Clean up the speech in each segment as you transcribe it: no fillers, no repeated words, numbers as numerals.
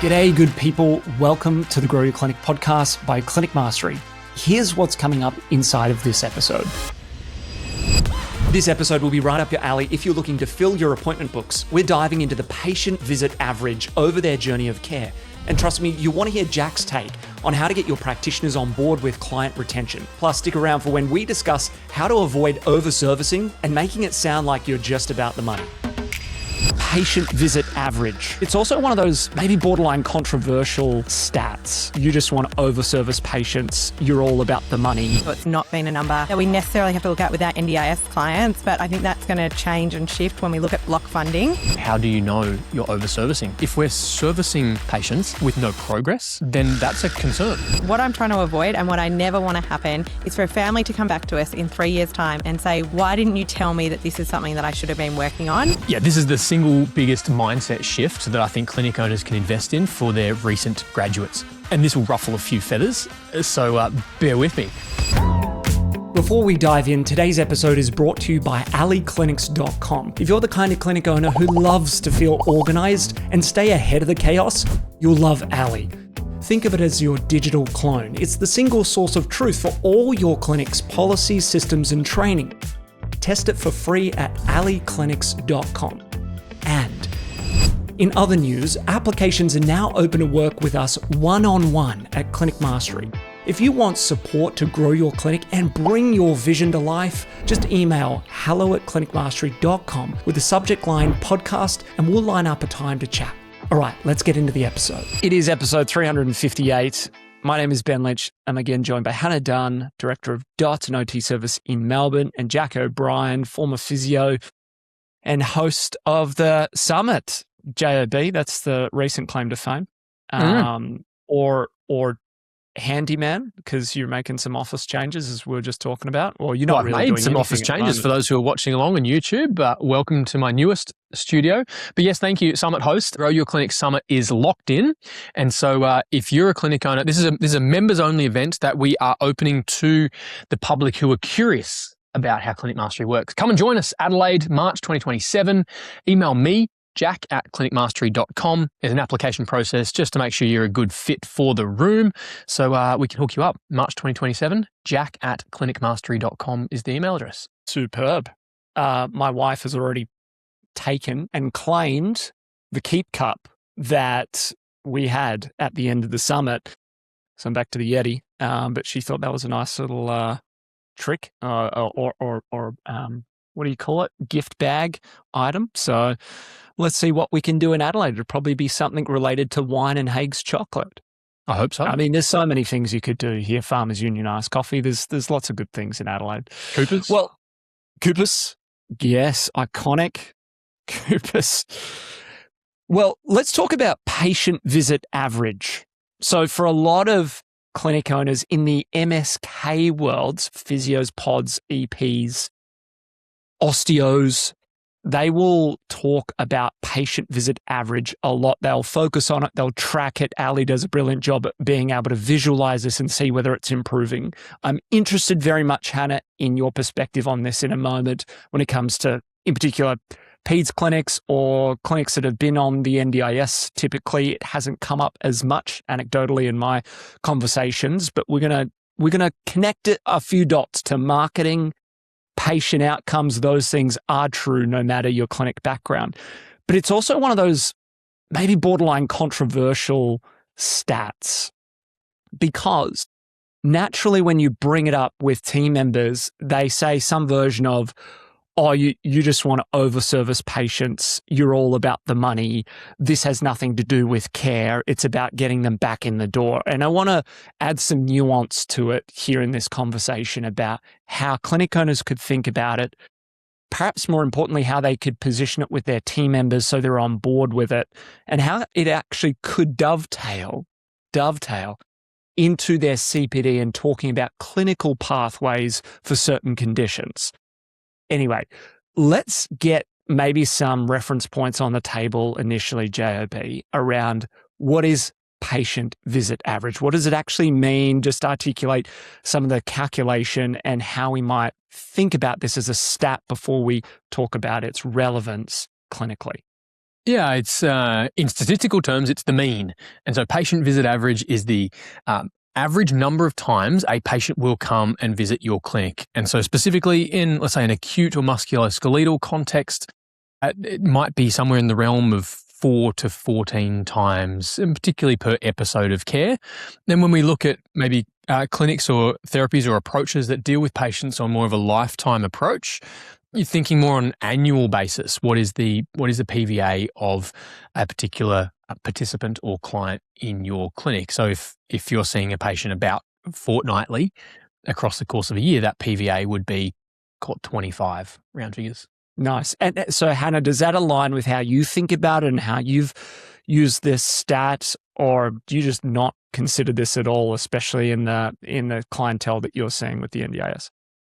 G'day, good people. Welcome to the Grow Your Clinic podcast by Clinic Mastery. Here's what's coming up inside of this episode. This episode will be right up your alley if you're looking to fill your appointment books. We're diving into the patient visit average over their journey of care. And trust me, you want to hear Jack's take on how to get your practitioners on board with client retention. Plus, stick around for when we discuss how to avoid over-servicing and making it sound like you're just about the money. Patient visit average. It's also one of those maybe borderline controversial stats. You just want to over-service patients. You're all about the money. It's not been a number that we necessarily have to look at with our NDIS clients, but I think that's going to change and shift when we look at block funding. How do you know you're over-servicing? If we're servicing patients with no progress, then that's a concern. What I'm trying to avoid and what I never want to happen is for a family to come back to us in 3 years' time and say, why didn't you tell me that this is something that I should have been working on? Yeah, this is the single biggest mindset shift that I think clinic owners can invest in for their recent graduates. And this will ruffle a few feathers, so bear with me. Before we dive in, today's episode is brought to you by AliClinics.com. If you're the kind of clinic owner who loves to feel organized and stay ahead of the chaos, you'll love Ali. Think of it as your digital clone. It's the single source of truth for all your clinic's policies, systems, and training. Test it for free at AliClinics.com. And in other news, applications are now open to work with us one-on-one at Clinic Mastery. If you want support to grow your clinic and bring your vision to life, just email hello@clinicmastery.com with the subject line podcast and we'll line up a time to chat. All right, let's get into the episode. It is episode 358. My name is Ben Lynch. I'm again joined by Hannah Dunn, Director of DOT and OT Service in Melbourne, and Jack O'Brien, former physio and host of the Summit, JOB, that's the recent claim to fame, or handyman, because you're making some office changes, as we were just talking about. Well, you're not really doing some office changes for those who are watching along on YouTube. Welcome to my newest studio. But yes, thank you, Summit host. Grow Your Clinic Summit is locked in. And so if you're a clinic owner, this is a members-only event that we are opening to the public who are curious about how Clinic Mastery works. Come and join us, Adelaide, March 2027. Email me, jack@clinicmastery.com. There's an application process just to make sure you're a good fit for the room. So we can hook you up. March 2027, jack@clinicmastery.com is the email address. Superb. My wife has already taken and claimed the Keep Cup that we had at the end of the summit. So I'm back to the Yeti. But she thought that was a nice little trick or what do you call it? Gift bag item. So let's see what we can do in Adelaide. It'll probably be something related to wine and Haig's chocolate. I hope so. I mean, there's so many things you could do here. Farmers Union iced coffee. There's lots of good things in Adelaide. Coopers? Well, Coopers. Yes, iconic. Coopers. Well, let's talk about patient visit average. So for a lot of clinic owners in the MSK worlds, physios, pods, EPs, osteos, they will talk about patient visit average a lot. They'll focus on it. They'll track it. Ali does a brilliant job at being able to visualize this and see whether it's improving. I'm interested very much, Hannah, in your perspective on this in a moment when it comes to, in particular, peds clinics or clinics that have been on the NDIS. Typically, it hasn't come up as much anecdotally in my conversations, but we're gonna connect it a few dots to marketing, patient outcomes. Those things are true no matter your clinic background. But it's also one of those maybe borderline controversial stats because naturally when you bring it up with team members, they say some version of, oh, you just want to over-service patients. You're all about the money. This has nothing to do with care. It's about getting them back in the door. And I want to add some nuance to it here in this conversation about how clinic owners could think about it. Perhaps more importantly, how they could position it with their team members so they're on board with it, and how it actually could dovetail into their CPD and talking about clinical pathways for certain conditions. Anyway, let's get maybe some reference points on the table initially, JOB, around what is patient visit average? What does it actually mean? Just articulate some of the calculation and how we might think about this as a stat before we talk about its relevance clinically. Yeah, it's in statistical terms, it's the mean. And so patient visit average is the average number of times a patient will come and visit your clinic. And so specifically in, let's say, an acute or musculoskeletal context, it might be somewhere in the realm of 4 to 14 times, and particularly per episode of care. Then when we look at maybe clinics or therapies or approaches that deal with patients on more of a lifetime approach, you're thinking more on an annual basis. What is the PVA of a particular participant or client in your clinic? So if you're seeing a patient about fortnightly across the course of a year, that PVA would be, call it 25 round figures. Nice. And so, Hannah, does that align with how you think about it and how you've used this stat, or do you just not consider this at all, especially in the clientele that you're seeing with the NDIS?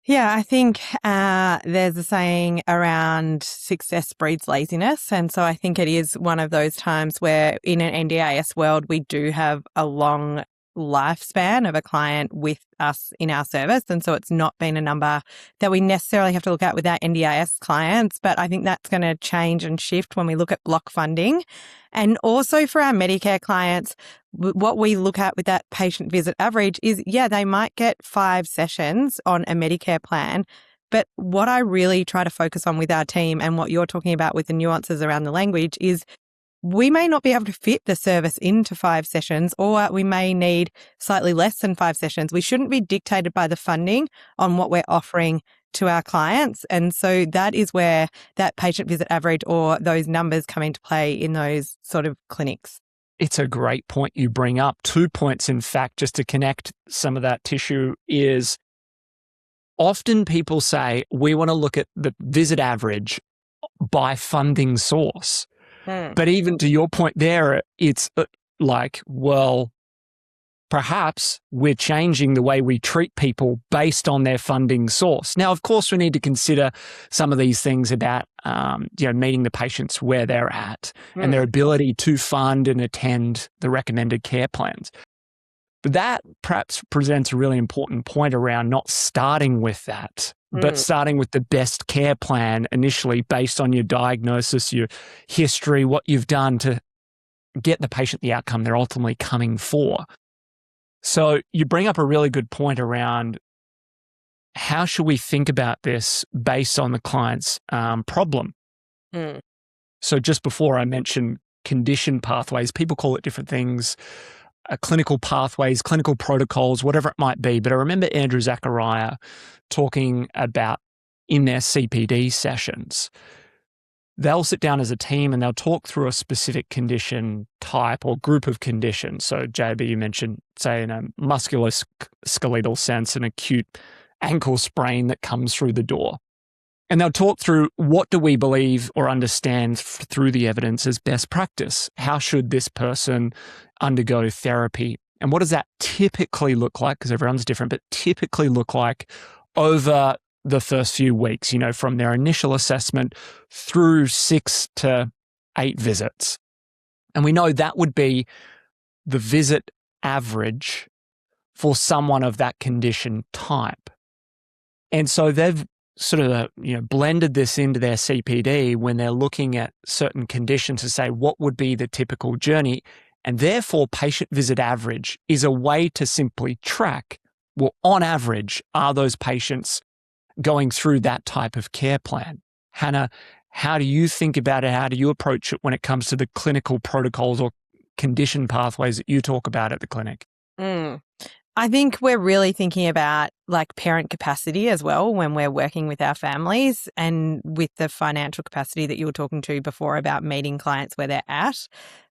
Yeah, I think there's a saying around success breeds laziness. And so I think it is one of those times where in an NDIS world, we do have a long lifespan of a client with us in our service. And so it's not been a number that we necessarily have to look at with our NDIS clients. But I think that's going to change and shift when we look at block funding. And also for our Medicare clients, what we look at with that patient visit average is, yeah, they might get 5 sessions on a Medicare plan. But what I really try to focus on with our team and what you're talking about with the nuances around the language is we may not be able to fit the service into 5 sessions, or we may need slightly less than 5 sessions. We shouldn't be dictated by the funding on what we're offering to our clients. And so that is where that patient visit average or those numbers come into play in those sort of clinics. It's a great point you bring up. 2 points, in fact, just to connect some of that tissue is often people say, we want to look at the visit average by funding source. But even to your point there, it's like, well, perhaps we're changing the way we treat people based on their funding source. Now, of course, we need to consider some of these things about, meeting the patients where they're at and their ability to fund and attend the recommended care plans. But that perhaps presents a really important point around not starting with that, but starting with the best care plan initially based on your diagnosis, your history, what you've done to get the patient the outcome they're ultimately coming for. So you bring up a really good point around how should we think about this based on the client's problem. So just before I mentioned condition pathways, people call it different things. Clinical pathways, clinical protocols, whatever it might be. But I remember Andrew Zachariah talking about in their CPD sessions, they'll sit down as a team and they'll talk through a specific condition type or group of conditions. So JB, you mentioned, say, in a musculoskeletal sense, an acute ankle sprain that comes through the door. And they'll talk through what do we believe or understand through the evidence as best practice? How should this person undergo therapy? And what does that typically look like? Because everyone's different, but typically look like over the first few weeks, from their initial assessment through 6 to 8 visits. And we know that would be the visit average for someone of that condition type. And so they've sort of, blended this into their CPD when they're looking at certain conditions to say what would be the typical journey. And therefore, patient visit average is a way to simply track, well, on average, are those patients going through that type of care plan? Hannah, how do you think about it? How do you approach it when it comes to the clinical protocols or condition pathways that you talk about at the clinic? I think we're really thinking about parent capacity as well when we're working with our families, and with the financial capacity that you were talking to before about meeting clients where they're at.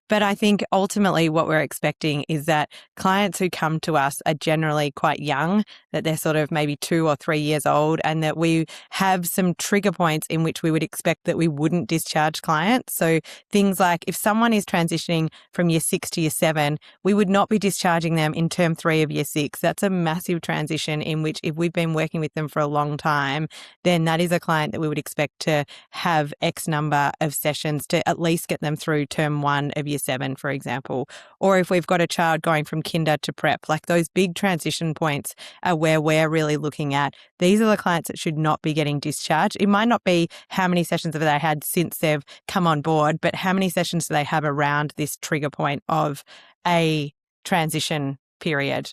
But I think ultimately what we're expecting is that clients who come to us are generally quite young, that they're sort of maybe 2 or 3 years old, and that we have some trigger points in which we would expect that we wouldn't discharge clients. So things like if someone is transitioning from year 6 to year 7, we would not be discharging them in term 3 of year 6. That's a massive transition in which if we've been working with them for a long time, then that is a client that we would expect to have X number of sessions to at least get them through term 1 of year year 7, for example, or if we've got a child going from kinder to prep, like those big transition points are where we're really looking at. These are the clients that should not be getting discharged. It might not be how many sessions have they had since they've come on board, but how many sessions do they have around this trigger point of a transition period.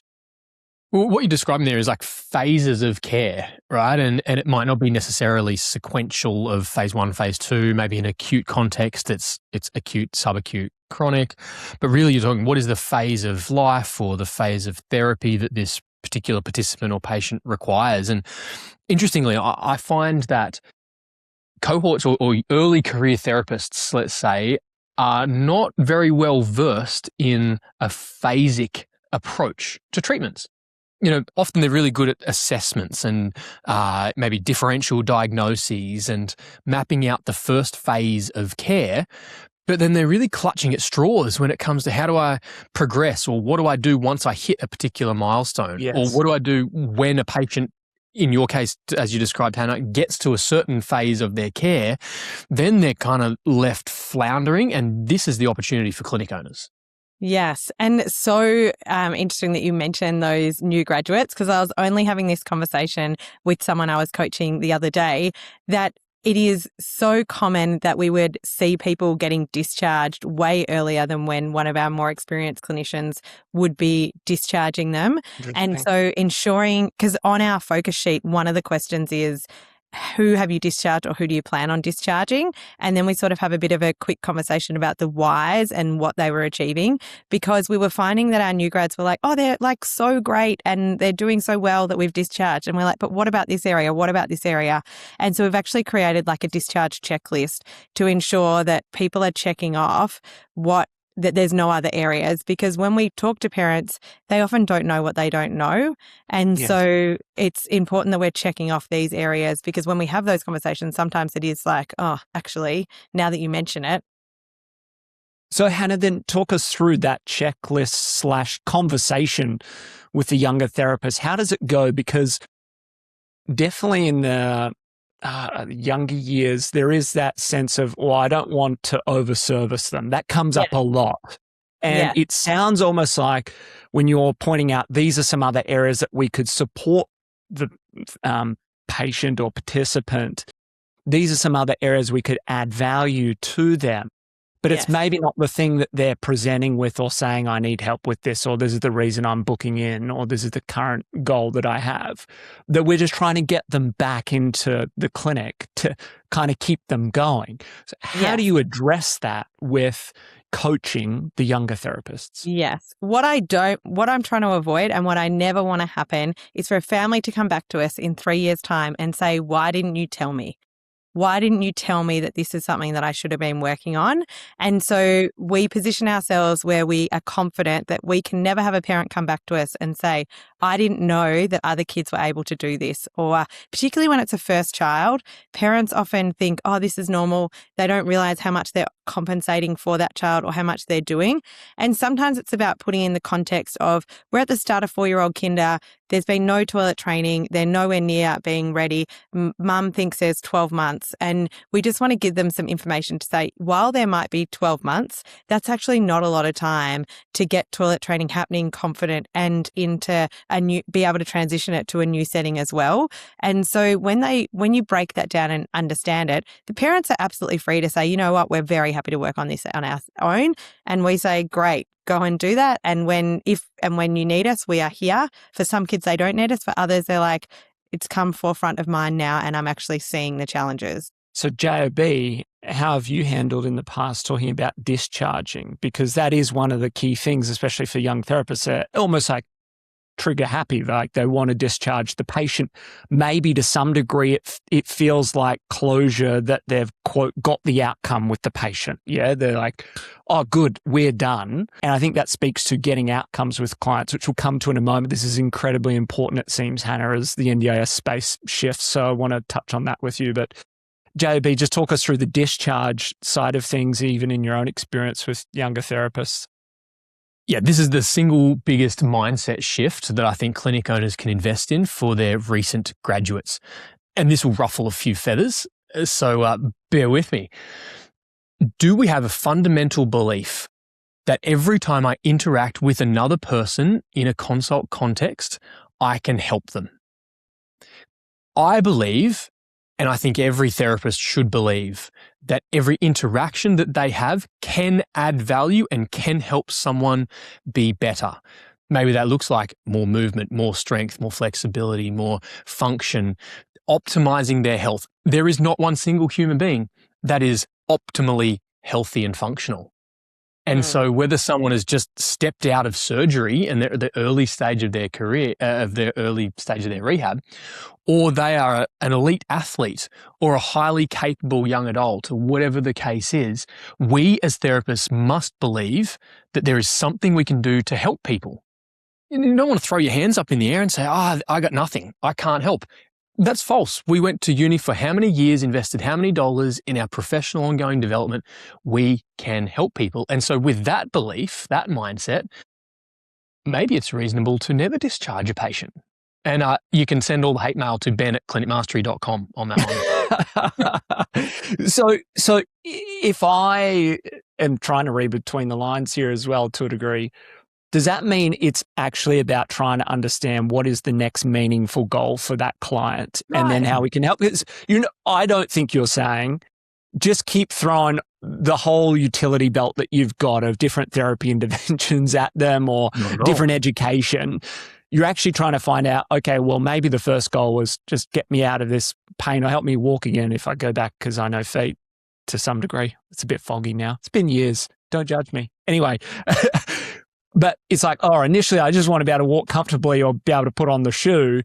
Well, what you're describing there is like phases of care, right? And it might not be necessarily sequential of phase 1, phase 2, maybe in acute context, it's acute, subacute, chronic. But really you're talking what is the phase of life or the phase of therapy that this particular participant or patient requires. And interestingly, I find that cohorts or early career therapists, let's say, are not very well versed in a phasic approach to treatments. Often they're really good at assessments and maybe differential diagnoses and mapping out the first phase of care, but then they're really clutching at straws when it comes to how do I progress or what do I do once I hit a particular milestone, yes, or what do I do when a patient, in your case, as you described, Hannah, gets to a certain phase of their care. Then they're kind of left floundering, and this is the opportunity for clinic owners. Yes. And so interesting that you mentioned those new graduates, because I was only having this conversation with someone I was coaching the other day, that it is so common that we would see people getting discharged way earlier than when one of our more experienced clinicians would be discharging them. And so ensuring, because on our focus sheet, one of the questions is, who have you discharged or who do you plan on discharging? And then we sort of have a bit of a quick conversation about the whys and what they were achieving, because we were finding that our new grads were like, oh, they're like so great and they're doing so well that we've discharged. And we're like, but what about this area? What about this area? And so we've actually created like a discharge checklist to ensure that people are checking off that there's no other areas, because when we talk to parents, they often don't know what they don't know. And yes, so it's important that we're checking off these areas, because when we have those conversations, sometimes it is like, oh, actually, now that you mention it. So Hannah, then talk us through that checklist / conversation with the younger therapist. How does it go? Because definitely in the younger years, there is that sense of, I don't want to over-service them. That comes up a lot. And it sounds almost like when you're pointing out these are some other areas that we could support the patient or participant, these are some other areas we could add value to them. But it's maybe not the thing that they're presenting with or saying, I need help with this, or this is the reason I'm booking in, or this is the current goal that I have. That we're just trying to get them back into the clinic to kind of keep them going. So how do you address that with coaching the younger therapists? Yes. What I'm trying to avoid and what I never want to happen is for a family to come back to us in 3 years' time and say, why didn't you tell me? Why didn't you tell me that this is something that I should have been working on? And so we position ourselves where we are confident that we can never have a parent come back to us and say, I didn't know that other kids were able to do this. Or particularly when it's a first child, parents often think, oh, this is normal. They don't realize how much they're compensating for that child or how much they're doing. And sometimes it's about putting in the context of, we're at the start of 4-year-old kinder. There's been no toilet training. They're nowhere near being ready. Mum thinks there's 12 months. And we just want to give them some information to say, while there might be 12 months, that's actually not a lot of time to get toilet training happening confident and into be able to transition it to a new setting as well. And so when you break that down and understand it, the parents are absolutely free to say, you know what, we're very happy to work on this on our own. And we say, great, go and do that. And when you need us, we are here. For some kids, they don't need us. For others, they're like, it's come forefront of mind now and I'm actually seeing the challenges. So JOB, how have you handled in the past talking about discharging? Because that is one of the key things, especially for young therapists, they're almost like trigger happy, like they want to discharge the patient. Maybe to some degree it feels like closure that they've, quote, got the outcome with the patient. Yeah, they're like, oh, good, we're done. And I think that speaks to getting outcomes with clients, which we'll come to in a moment. This is incredibly important, it seems, Hannah, as the NDIS space shifts. So I want to touch on that with you. But JOB, just talk us through the discharge side of things, even in your own experience with younger therapists. Yeah, this is the single biggest mindset shift that I think clinic owners can invest in for their recent graduates. And this will ruffle a few feathers, so bear with me. Do we have a fundamental belief that every time I interact with another person in a consult context, I can help them. I believe, and I think every therapist should believe, that every interaction that they have can add value and can help someone be better. Maybe that looks like more movement, more strength, more flexibility, more function, optimizing their health. There is not one single human being that is optimally healthy and functional. And so whether someone has just stepped out of surgery and they're at the early stage of their career, of their early stage of their rehab, or they are an elite athlete or a highly capable young adult, or whatever the case is, we as therapists must believe that there is something we can do to help people. You don't want to throw your hands up in the air and say, I got nothing. I can't help. That's false. We went to uni for how many years, invested how many dollars in our professional ongoing development. We can help people. And so with that belief, that mindset, maybe it's reasonable to never discharge a patient. And you can send all the hate mail to ben@clinicmastery.com on that one. So if I am trying to read between the lines here as well to a degree, does that mean it's actually about trying to understand what is the next meaningful goal for that client and then how we can help? Because, I don't think you're saying just keep throwing the whole utility belt that you've got of different therapy interventions at them or different education. You're actually trying to find out, okay, well, maybe the first goal was just get me out of this pain or help me walk again if I go back, because I know feet to some degree. It's a bit foggy now. It's been years. Don't judge me. Anyway. But it's like, initially I just want to be able to walk comfortably or be able to put on the shoe.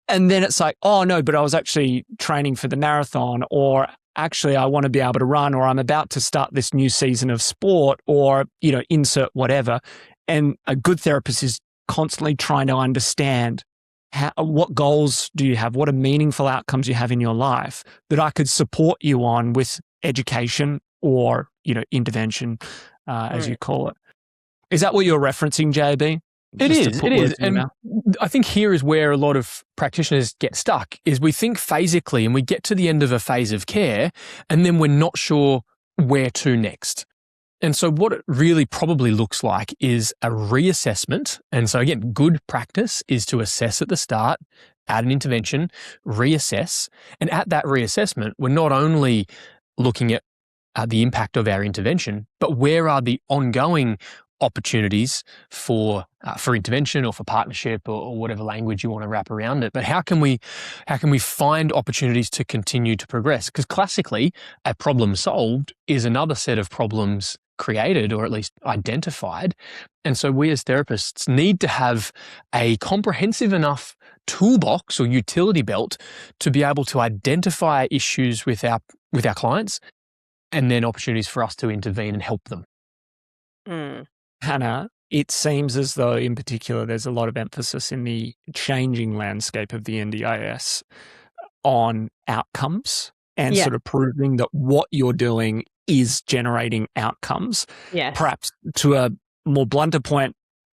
And then it's like, no, but I was actually training for the marathon, or actually I want to be able to run, or I'm about to start this new season of sport, or, insert whatever. And a good therapist is constantly trying to understand what goals do you have? What are meaningful outcomes you have in your life that I could support you on with education or, intervention, as you call it. Is that what you're referencing, JB? It is. And I think here is where a lot of practitioners get stuck, is we think phasically and we get to the end of a phase of care and then we're not sure where to next. And so what it really probably looks like is a reassessment. And so again, good practice is to assess at the start, add an intervention, reassess. And at that reassessment, we're not only looking at the impact of our intervention, but where are the ongoing opportunities for intervention or for partnership or whatever language you want to wrap around it. But how can we find opportunities to continue to progress? Because classically, a problem solved is another set of problems created or at least identified. And so we as therapists need to have a comprehensive enough toolbox or utility belt to be able to identify issues with our clients and then opportunities for us to intervene and help them. Hannah, it seems as though in particular there's a lot of emphasis in the changing landscape of the NDIS on outcomes and sort of proving that what you're doing is generating outcomes. Yes. Perhaps to a more blunter point,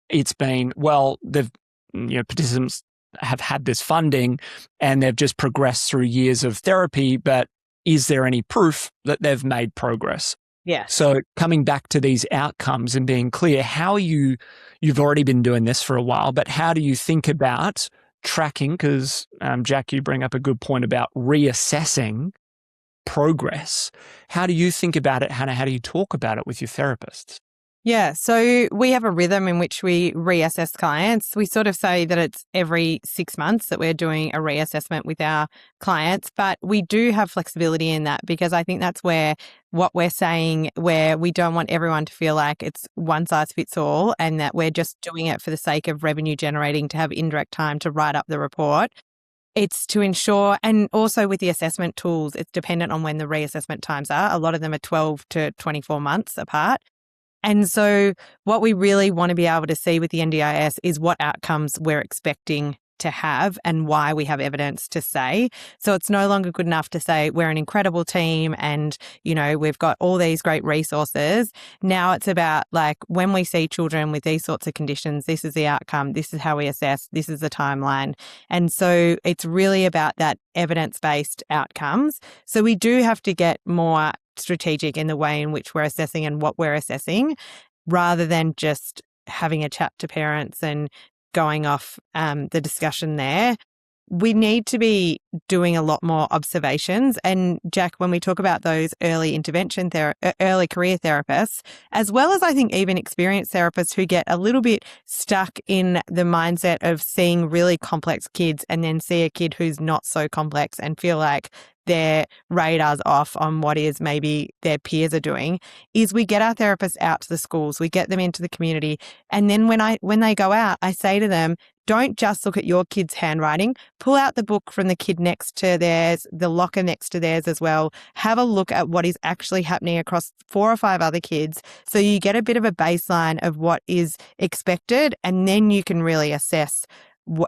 it's been, participants have had this funding and they've just progressed through years of therapy, but is there any proof that they've made progress? Yeah. So coming back to these outcomes and being clear, you've already been doing this for a while, but how do you think about tracking? Because Jack, you bring up a good point about reassessing progress. How do you think about it, Hannah? How do you talk about it with your therapists? Yeah, so we have a rhythm in which we reassess clients. We sort of say that it's every 6 months that we're doing a reassessment with our clients, but we do have flexibility in that because I think that's where what we're saying, where we don't want everyone to feel like it's one size fits all and that we're just doing it for the sake of revenue generating to have indirect time to write up the report. It's to ensure, and also with the assessment tools, it's dependent on when the reassessment times are. A lot of them are 12 to 24 months apart. And so what we really want to be able to see with the NDIS is what outcomes we're expecting to have and why we have evidence to say. So it's no longer good enough to say we're an incredible team and, we've got all these great resources. Now it's about when we see children with these sorts of conditions, this is the outcome, this is how we assess, this is the timeline. And so it's really about that evidence-based outcomes. So we do have to get more strategic in the way in which we're assessing and what we're assessing. rather than just having a chat to parents and going off the discussion there. We need to be doing a lot more observations. And Jack, when we talk about those early intervention, early career therapists, as well as I think even experienced therapists who get a little bit stuck in the mindset of seeing really complex kids and then see a kid who's not so complex and feel like their radar's off on what is maybe their peers are doing, is we get our therapists out to the schools, we get them into the community. And then when they go out, I say to them, don't just look at your kid's handwriting. Pull out the book from the kid next to theirs, the locker next to theirs as well. Have a look at what is actually happening across 4 or 5 other kids so you get a bit of a baseline of what is expected, and then you can really assess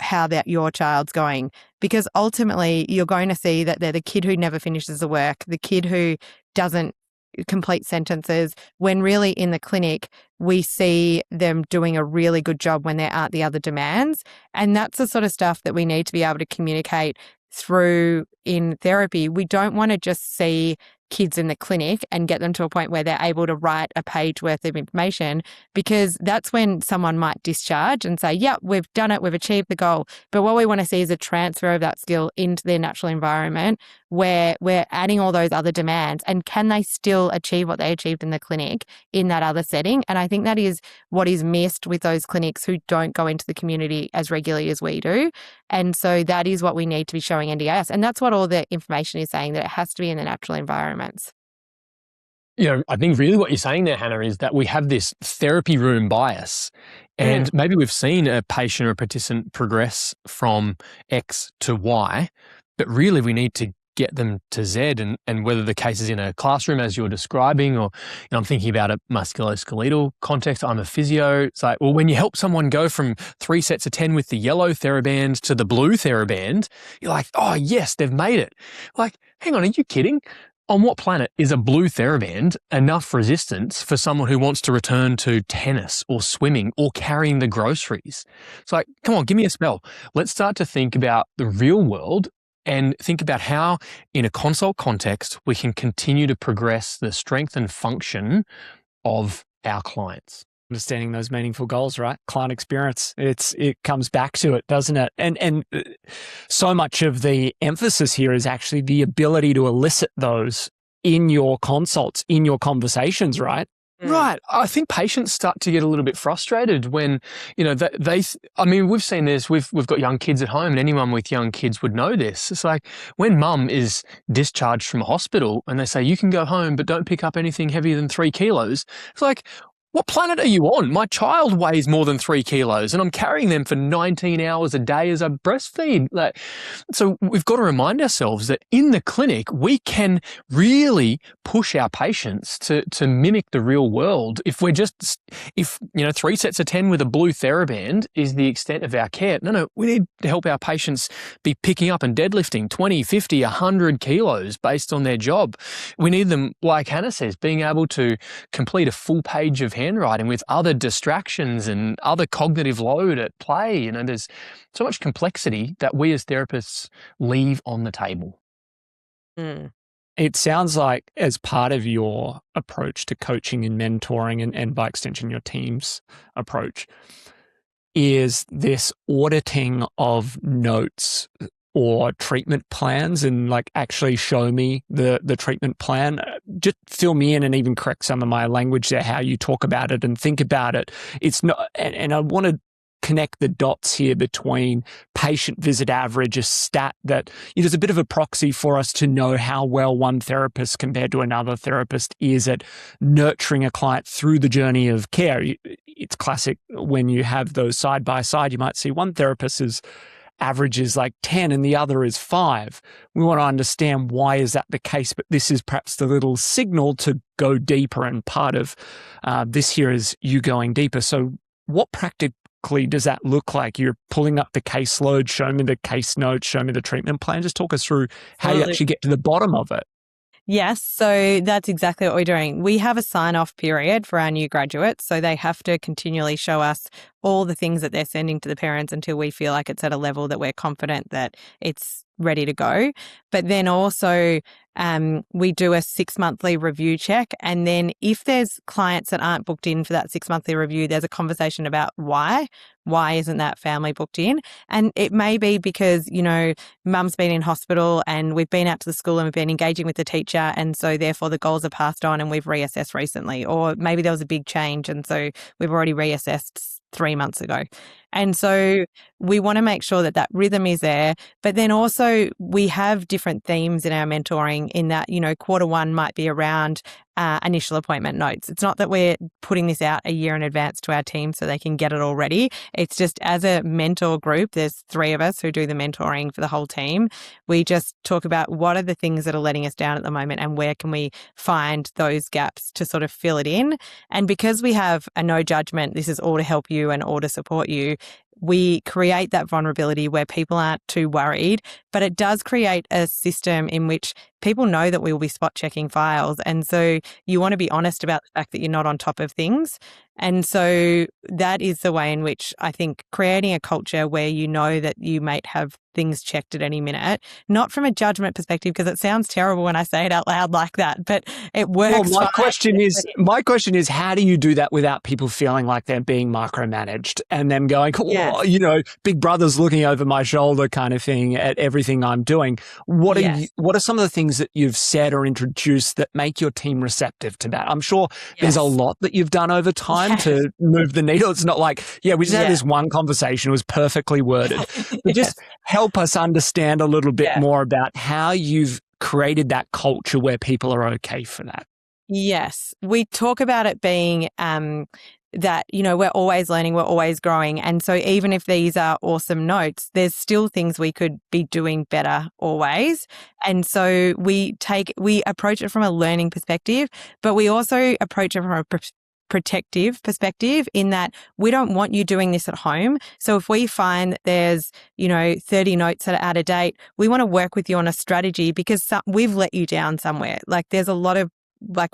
how your child's going. Because ultimately, you're going to see that they're the kid who never finishes the work, the kid who doesn't complete sentences, when really in the clinic, we see them doing a really good job when there aren't the other demands. And that's the sort of stuff that we need to be able to communicate through in therapy. We don't want to just see kids in the clinic and get them to a point where they're able to write a page worth of information, because that's when someone might discharge and say, yeah, we've done it, we've achieved the goal. But what we want to see is a transfer of that skill into their natural environment where we're adding all those other demands, and can they still achieve what they achieved in the clinic in that other setting? And I think that is what is missed with those clinics who don't go into the community as regularly as we do. And so that is what we need to be showing NDIS. And that's what all the information is saying, that it has to be in the natural environments. I think really what you're saying there, Hannah, is that we have this therapy room bias. And maybe we've seen a patient or a participant progress from X to Y, but really we need to get them to Z, and whether the case is in a classroom as you're describing, or I'm thinking about a musculoskeletal context. I'm a physio. It's like, well, when you help someone go from 3 sets of 10 with the yellow TheraBand to the blue TheraBand, you're like, oh yes, they've made it. Like, hang on, are you kidding? On what planet is a blue TheraBand enough resistance for someone who wants to return to tennis or swimming or carrying the groceries? It's like, come on, give me a spell. Let's start to think about the real world and think about how, in a consult context, we can continue to progress the strength and function of our clients. Understanding those meaningful goals, right? Client experience. It comes back to it, doesn't it? And so much of the emphasis here is actually the ability to elicit those in your consults, in your conversations, right? Right. I think patients start to get a little bit frustrated when, we've seen this, we've got young kids at home, and anyone with young kids would know this. It's like when mum is discharged from a hospital and they say, you can go home, but don't pick up anything heavier than 3 kilos. It's like, what planet are you on? My child weighs more than 3 kilos and I'm carrying them for 19 hours a day as I breastfeed. So we've got to remind ourselves that in the clinic, we can really push our patients to mimic the real world. If 3 sets of 10 with a blue TheraBand is the extent of our care. No, we need to help our patients be picking up and deadlifting 20, 50, 100 kilos based on their job. We need them, like Hannah says, being able to complete a full page of handwriting with other distractions and other cognitive load at play. There's so much complexity that we as therapists leave on the table. It sounds like, as part of your approach to coaching and mentoring, and by extension your team's approach, is this auditing of notes or treatment plans, and actually show me the treatment plan. Just fill me in and even correct some of my language there, how you talk about it and think about it. It's not, and I want to connect the dots here between patient visit average, a stat that is a bit of a proxy for us to know how well one therapist compared to another therapist is at nurturing a client through the journey of care. It's classic when you have those side by side, you might see one therapist is average is 10 and the other is 5. We want to understand why is that the case, but this is perhaps the little signal to go deeper, and part of this here is you going deeper. So what practically does that look like? You're pulling up the caseload, show me the case notes, show me the treatment plan. Just talk us through how you actually get to the bottom of it. Yes, so that's exactly what we're doing. We have a sign-off period for our new graduates, so they have to continually show us all the things that they're sending to the parents until we feel like it's at a level that we're confident that it's ready to go. But then also we do a 6-monthly review check. And then if there's clients that aren't booked in for that 6-monthly review, there's a conversation about why. Why isn't that family booked in? And it may be because, mum's been in hospital and we've been out to the school and we've been engaging with the teacher. And so therefore the goals are passed on and we've reassessed recently. Or maybe there was a big change and so we've already reassessed 3 months ago. And so we want to make sure that that rhythm is there. But then also we have different themes in our mentoring in that, quarter one might be around initial appointment notes. It's not that we're putting this out a year in advance to our team so they can get it all ready. It's just as a mentor group, there's 3 of us who do the mentoring for the whole team. We just talk about what are the things that are letting us down at the moment and where can we find those gaps to sort of fill it in. And because we have a no judgment, this is all to help you and all to support you, we create that vulnerability where people aren't too worried, but it does create a system in which people know that we will be spot checking files. And so you want to be honest about the fact that you're not on top of things. And so that is the way in which I think creating a culture where you know that you might have things checked at any minute, not from a judgment perspective, because it sounds terrible when I say it out loud like that, but it works. Well, my question is, how do you do that without people feeling like they're being micromanaged and them going, big brother's looking over my shoulder kind of thing at everything I'm doing? What are some of the things that you've said or introduced that make your team receptive to that? I'm sure there's a lot that you've done over time to move the needle. It's not like, we just had this one conversation, it was perfectly worded. But just help us understand a little bit more about how you've created that culture where people are okay for that. Yes. We talk about it being that, we're always learning, we're always growing. And so even if these are awesome notes, there's still things we could be doing better always. And so we approach it from a learning perspective, but we also approach it from a protective perspective in that we don't want you doing this at home. So if we find that there's, 30 notes that are out of date, we want to work with you on a strategy because we've let you down somewhere. Like there's a lot of,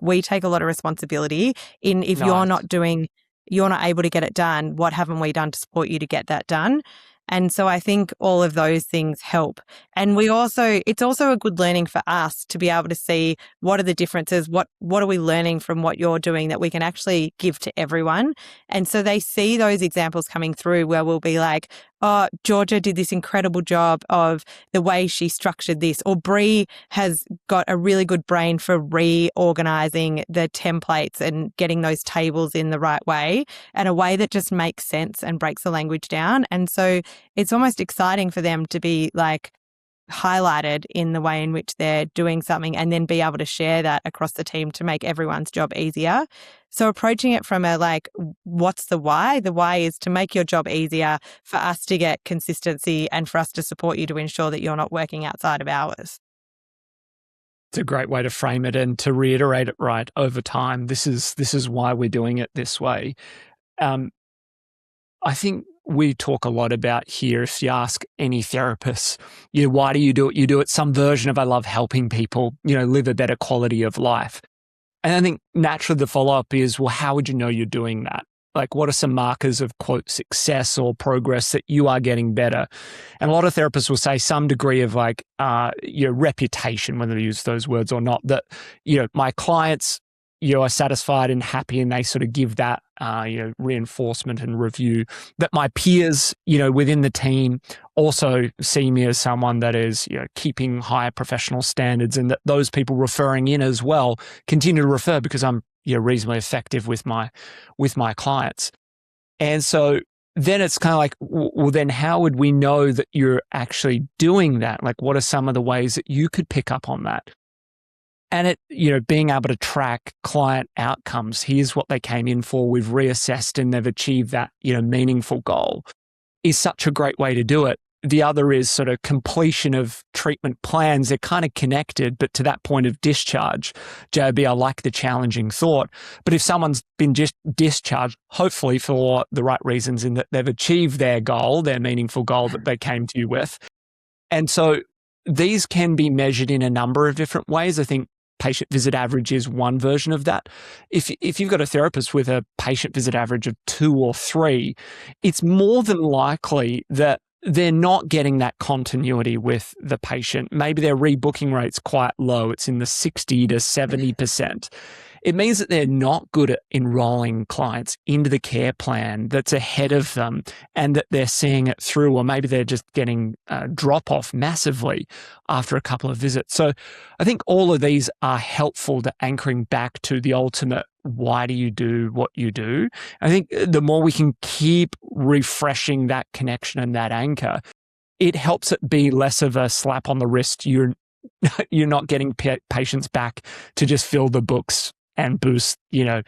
we take a lot of responsibility in if you're not able to get it done, what haven't we done to support you to get that done? And so I think all of those things help. And it's also a good learning for us to be able to see what are the differences, what are we learning from what you're doing that we can actually give to everyone. And so they see those examples coming through where we'll be like, oh, Georgia did this incredible job of the way she structured this, or Bree has got a really good brain for reorganizing the templates and getting those tables in the right way and a way that just makes sense and breaks the language down. And so it's almost exciting for them to be highlighted in the way in which they're doing something and then be able to share that across the team to make everyone's job easier. So approaching it from what's the why? The why is to make your job easier, for us to get consistency and for us to support you to ensure that you're not working outside of hours. It's a great way to frame it and to reiterate it right over time. This is why we're doing it this way. I think we talk a lot about here, if you ask any therapist, why do you do it? You do it some version of, I love helping people, live a better quality of life. And I think naturally the follow-up is, well, how would you know you're doing that? Like, what are some markers of, quote, success or progress that you are getting better? And a lot of therapists will say some degree of your reputation, whether they use those words or not, that, my clients, are satisfied and happy, and they sort of give that, reinforcement and review, that my peers, within the team also see me as someone that is, keeping higher professional standards, and that those people referring in as well continue to refer because I'm, reasonably effective with my clients. And so then it's kind of like, well, then how would we know that you're actually doing that? Like, what are some of the ways that you could pick up on that? And it, being able to track client outcomes. Here's what they came in for. We've reassessed and they've achieved that, meaningful goal, is such a great way to do it. The other is sort of completion of treatment plans. They're kind of connected, but to that point of discharge, JB, I like the challenging thought. But if someone's been just discharged, hopefully for the right reasons, in that they've achieved their goal, their meaningful goal that they came to you with. And so these can be measured in a number of different ways. I think patient visit average is one version of that. If you've got a therapist with a patient visit average of 2 or 3, it's more than likely that they're not getting that continuity with the patient. Maybe their rebooking rate's quite low. It's in the 60 to 70%. It means that they're not good at enrolling clients into the care plan that's ahead of them and that they're seeing it through, or maybe they're just getting a drop off massively after a couple of visits. So I think all of these are helpful to anchoring back to the ultimate, why do you do what you do? I think the more we can keep refreshing that connection and that anchor, it helps it be less of a slap on the wrist. You're not getting patients back to just fill the books and boost, the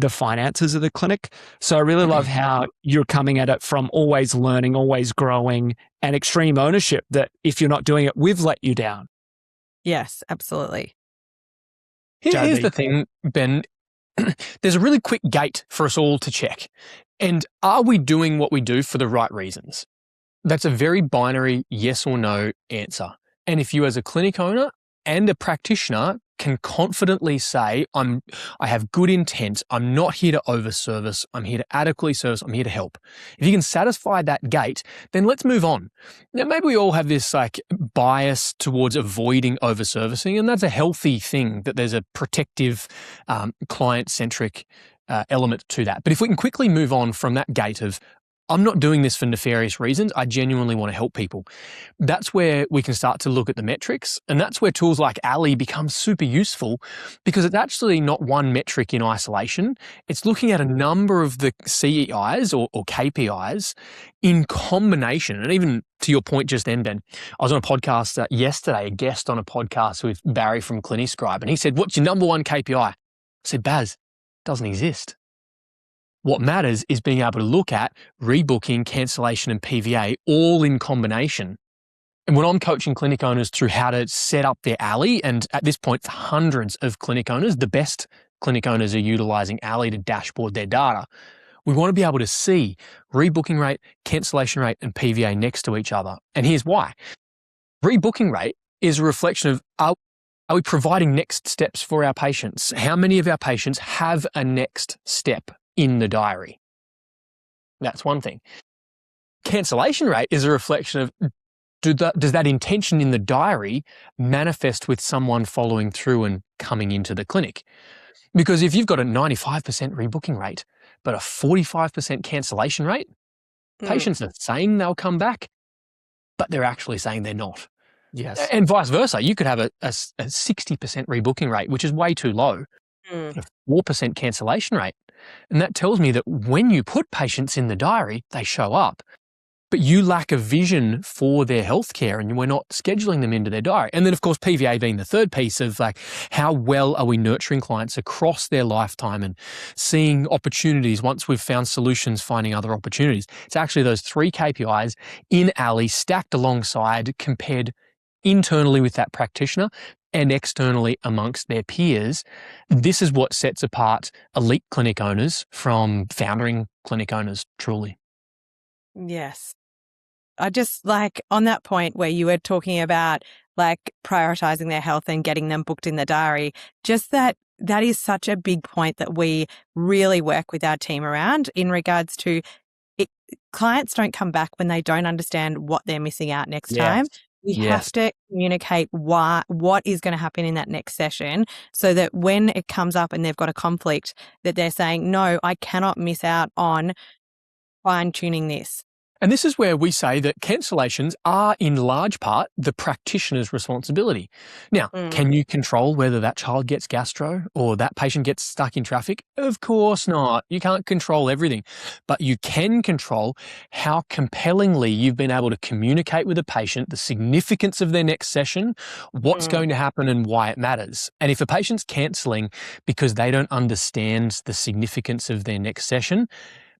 finances of the clinic. So I really love how you're coming at it from always learning, always growing, and extreme ownership that if you're not doing it, we've let you down. Yes, absolutely. Here's the thing, Ben. There's a really quick gate for us all to check. And are we doing what we do for the right reasons? That's a very binary yes or no answer. And if you as a clinic owner and a practitioner can confidently say, I have good intent, I'm not here to overservice, I'm here to adequately service, I'm here to help. If you can satisfy that gate, then let's move on. Now, maybe we all have this bias towards avoiding overservicing, and that's a healthy thing, that there's a protective, client-centric element to that. But if we can quickly move on from that gate of, I'm not doing this for nefarious reasons, I genuinely want to help people. That's where we can start to look at the metrics. And that's where tools like Ali become super useful, because it's actually not one metric in isolation. It's looking at a number of the CEIs or KPIs in combination. And even to your point just then, Ben, I was on a podcast yesterday, a guest on a podcast with Barry from CliniScribe, and he said, what's your number one KPI? I said, Baz, doesn't exist. What matters is being able to look at rebooking, cancellation, and PVA all in combination. And when I'm coaching clinic owners through how to set up their Ali, and at this point, hundreds of clinic owners, the best clinic owners are utilizing Ali to dashboard their data. We want to be able to see rebooking rate, cancellation rate, and PVA next to each other. And here's why. Rebooking rate is a reflection of, are we providing next steps for our patients? How many of our patients have a next step in the diary? That's one thing. Cancellation rate is a reflection of, does that intention in the diary manifest with someone following through and coming into the clinic? Because if you've got a 95% rebooking rate, but a 45% cancellation rate, patients are saying they'll come back, but they're actually saying they're not. Yes. And vice versa. You could have a 60% rebooking rate, which is way too low, a 4% cancellation rate. And that tells me that when you put patients in the diary, they show up, but you lack a vision for their healthcare and we're not scheduling them into their diary. And then, of course, PVA being the third piece of how well are we nurturing clients across their lifetime and seeing opportunities once we've found solutions, finding other opportunities. It's actually those three KPIs in Ali stacked alongside, compared internally with that practitioner and externally amongst their peers. This is what sets apart elite clinic owners from foundering clinic owners, truly. Yes. I just on that point where you were talking about prioritizing their health and getting them booked in the diary, just that is such a big point that we really work with our team around in regards to it. Clients don't come back when they don't understand what they're missing out next time. We have to communicate what is going to happen in that next session so that when it comes up and they've got a conflict, that they're saying, no, I cannot miss out on fine-tuning this. And this is where we say that cancellations are in large part the practitioner's responsibility. Now, can you control whether that child gets gastro or that patient gets stuck in traffic? Of course not. You can't control everything, but you can control how compellingly you've been able to communicate with the patient the significance of their next session, what's going to happen and why it matters. And if a patient's cancelling because they don't understand the significance of their next session,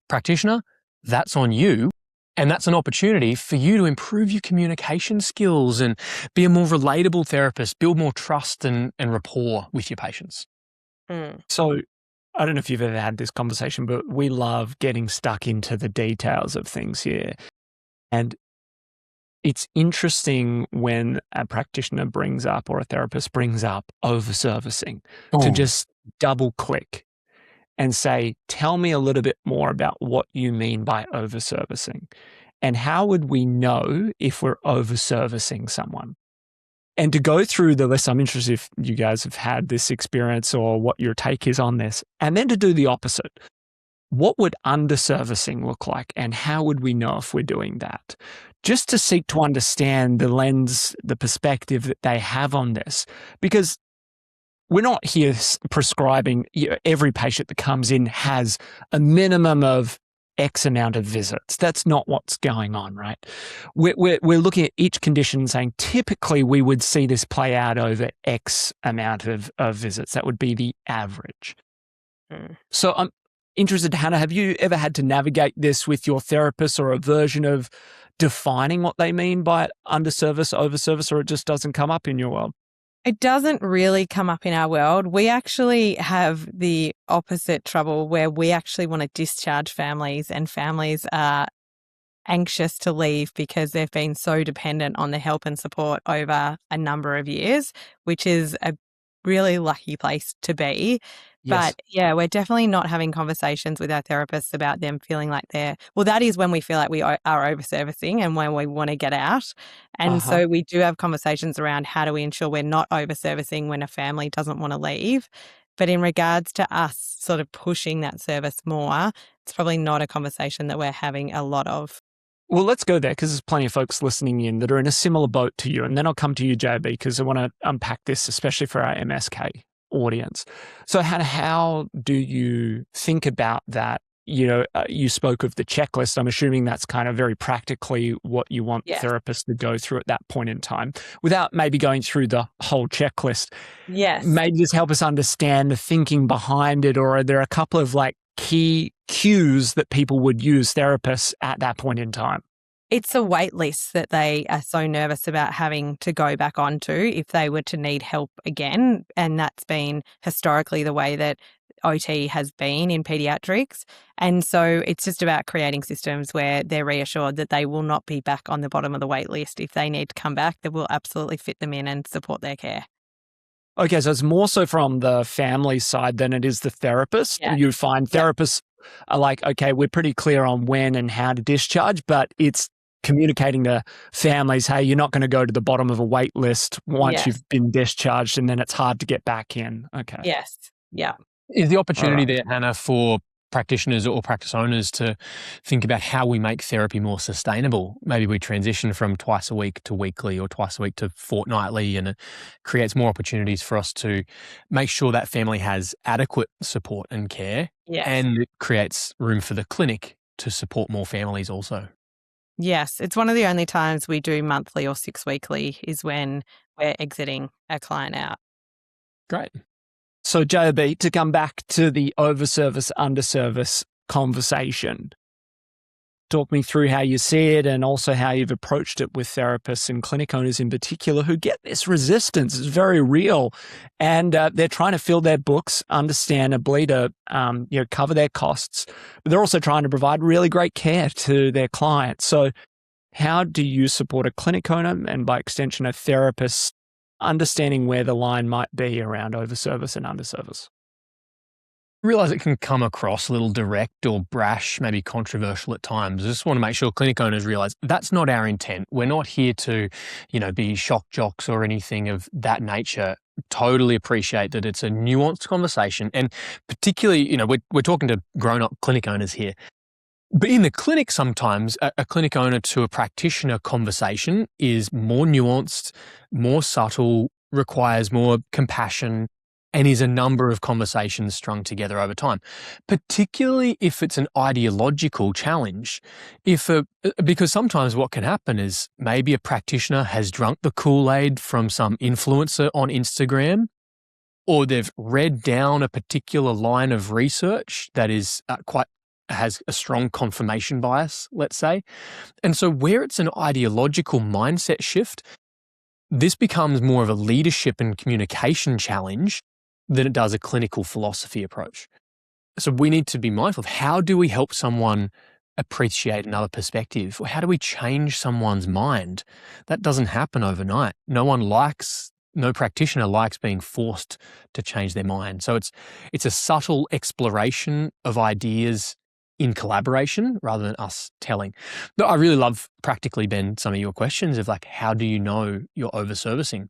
practitioner, that's on you. And that's an opportunity for you to improve your communication skills and be a more relatable therapist, build more trust and rapport with your patients. So I don't know if you've ever had this conversation, but we love getting stuck into the details of things here. And it's interesting when a practitioner brings up or a therapist brings up overservicing to just double click and say, tell me a little bit more about what you mean by overservicing. And how would we know if we're over-servicing someone? And to go through the list, I'm interested if you guys have had this experience or what your take is on this. And then to do the opposite. What would under-servicing look like? And how would we know if we're doing that? Just to seek to understand the lens, the perspective that they have on this. Because we're not here prescribing every patient that comes in has a minimum of X amount of visits. That's not what's going on, right? We're looking at each condition and saying, typically we would see this play out over X amount of visits. That would be the average. So I'm interested, Hannah, have you ever had to navigate this with your therapist or a version of defining what they mean by underservice, overservice, or it just doesn't come up in your world? It doesn't really come up in our world. We actually have the opposite trouble where we actually want to discharge families, and families are anxious to leave because they've been so dependent on the help and support over a number of years, which is a really lucky place to be. Yes. But yeah, we're definitely not having conversations with our therapists about them feeling like that is when we feel like we are over-servicing and when we want to get out. And so we do have conversations around how do we ensure we're not over-servicing when a family doesn't want to leave. But in regards to us sort of pushing that service more, it's probably not a conversation that we're having a lot of. Well, let's go there because there's plenty of folks listening in that are in a similar boat to you. And then I'll come to you, JB, because I want to unpack this, especially for our MSK audience. So Hannah, how do you think about that? You spoke of the checklist. I'm assuming that's kind of very practically what you want therapists to go through at that point in time, without maybe going through the whole checklist. Yes. Maybe just help us understand the thinking behind it, or are there a couple of key cues that people would use, therapists, at that point in time? It's a wait list that they are so nervous about having to go back onto if they were to need help again. And that's been historically the way that OT has been in pediatrics. And so it's just about creating systems where they're reassured that they will not be back on the bottom of the wait list. If they need to come back, that will absolutely fit them in and support their care. Okay, so it's more so from the family side than it is the therapist. Yeah. You find therapists are like, okay, we're pretty clear on when and how to discharge, but it's communicating to families, hey, you're not going to go to the bottom of a wait list once you've been discharged, and then it's hard to get back in. Okay. Yes. Yeah. Is the opportunity there, Hannah, for practitioners or practice owners to think about how we make therapy more sustainable? Maybe we transition from twice a week to weekly, or twice a week to fortnightly, and it creates more opportunities for us to make sure that family has adequate support and care. Yes. And it creates room for the clinic to support more families also. Yes. It's one of the only times we do monthly or 6 weekly is when we're exiting a client out. Great. So JB, to come back to the overservice, underservice conversation, talk me through how you see it and also how you've approached it with therapists and clinic owners in particular who get this resistance. It's very real. And they're trying to fill their books, understandably, to cover their costs. But they're also trying to provide really great care to their clients. So how do you support a clinic owner and by extension a therapist understanding where the line might be around overservice and underservice? I realise it can come across a little direct or brash, maybe controversial at times. I just want to make sure clinic owners realise that's not our intent. We're not here to, be shock jocks or anything of that nature. Totally appreciate that it's a nuanced conversation, and particularly, we're talking to grown-up clinic owners here. But in the clinic, sometimes a clinic owner to a practitioner conversation is more nuanced, more subtle, requires more compassion, and is a number of conversations strung together over time, particularly if it's an ideological challenge. Because sometimes what can happen is maybe a practitioner has drunk the Kool-Aid from some influencer on Instagram, or they've read down a particular line of research that is has a strong confirmation bias, let's say. And so where it's an ideological mindset shift, this becomes more of a leadership and communication challenge than it does a clinical philosophy approach. So we need to be mindful of how do we help someone appreciate another perspective, or how do we change someone's mind? That doesn't happen overnight. No practitioner likes being forced to change their mind. So it's a subtle exploration of ideas in collaboration rather than us telling. But I really love practically, Ben, some of your questions of like, how do you know you're over-servicing?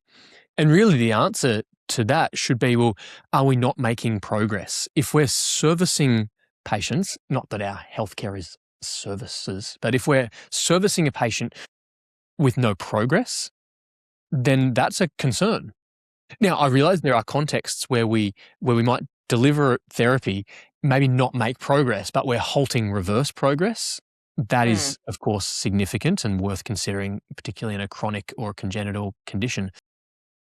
And really the answer to that should be, well, are we not making progress? If we're servicing patients, not that our healthcare is services, but if we're servicing a patient with no progress, then that's a concern. Now, I realize there are contexts where we might deliver therapy, maybe not make progress, but we're halting reverse progress. That is, of course, significant and worth considering, particularly in a chronic or congenital condition.